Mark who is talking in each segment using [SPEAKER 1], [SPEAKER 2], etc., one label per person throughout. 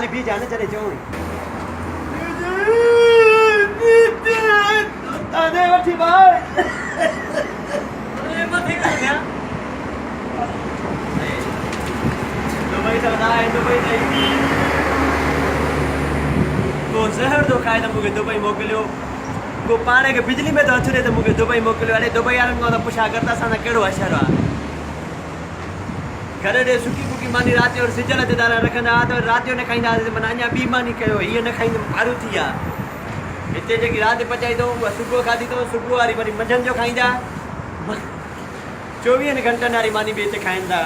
[SPEAKER 1] हाली भी जाने चले जाऊं ताने वठी भाई अरे मत कर गया दुबई चलना है दुबई नहीं को जहर तो खाए तो मुझे दुबई मोकलियो को पाने के बिजली में तो अचरे तो मुझे दुबई मोकलियो अरे दुबई वाले को तो पुछा करता सा ना केड़ो अशर आ घरे दे सुकी कुकी मानी रात और सिजल ते दारा रखंदा तो रात ने खाइंदा मनान्या बी मानी कयो ये न खाइंदा मारू थिया इते जे की रात पचाई दो सुबह खादी तो सुबह वाली वरी मंझन जो खाइंदा 24 घंटा नारी मानी बेचे खाइंदा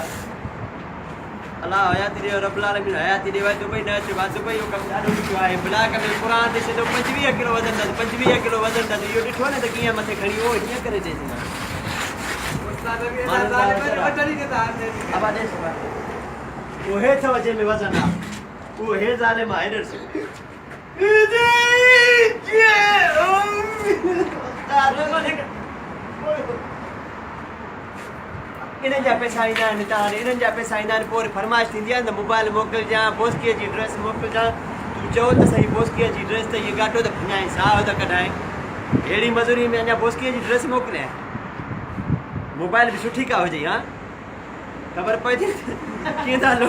[SPEAKER 1] अल्लाह हयाती दे रब्बुल आलमीन हयाती दे दुबई न अचे दुबई यो कम ॾाढो ॾुखियो आहे ब्लॉक में क़ुरान ॾिसे तो 25 किलो वज़न 25 किलो वज़न इहो ॾिठो न त कीअं मथे खणी हो हीअं करे चई उहे थो अचे में वज़न आहे उहे ज़ालिम आहे हेॾर इन्हनि जा पैसा ईंदा आहिनि तव्हां इन्हनि जा पैसा ईंदा आहिनि पोइ वरी फरमाइश थींदी आहे न मोबाइल मोकिलिजां बोस्कीअ जी ड्रेस मोकिलिजां तूं चओ त सही बोस्कीअ जी ड्रेस त इहे घाटो त भञाए साहु त कढाए अहिड़ी मज़ूरी में अञा बोस्कीअ जी ड्रेस मोकिलियां मोबाइल बि सुठी का हुजे हा ख़बर पए थी कीअं था हलो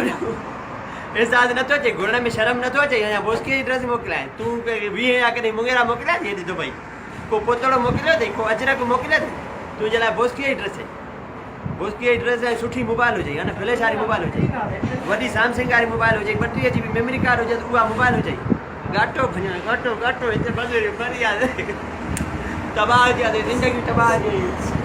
[SPEAKER 1] एहसास नथो अचे घुरण में शर्म नथो अचे अञा बोस्कीअ जी ड्रेस मोकिलियां तूं 20 या कॾहिं मुंगेरा मोकिलिया थी हेॾी दुबई को पोतड़ो मोकिलियो अथई को अजरक मोकिलियो अथई तुंहिंजे लाइ बोस्कीअ जी ड्रेस बोस्कीअ जी ड्रेस ऐं सुठी मोबाइल हुजे या न फ्लैश वारी मोबाइल हुजे वॾी सैमसंग वारी मोबाइल हुजे 32 GB मेमोरी कार्ड हुजे त उहा मोबाइल हुजे घाटो भञा घाटो हिते बंदि भरी आहे तबाह हुजे ज़िंदगी तबाह हुजे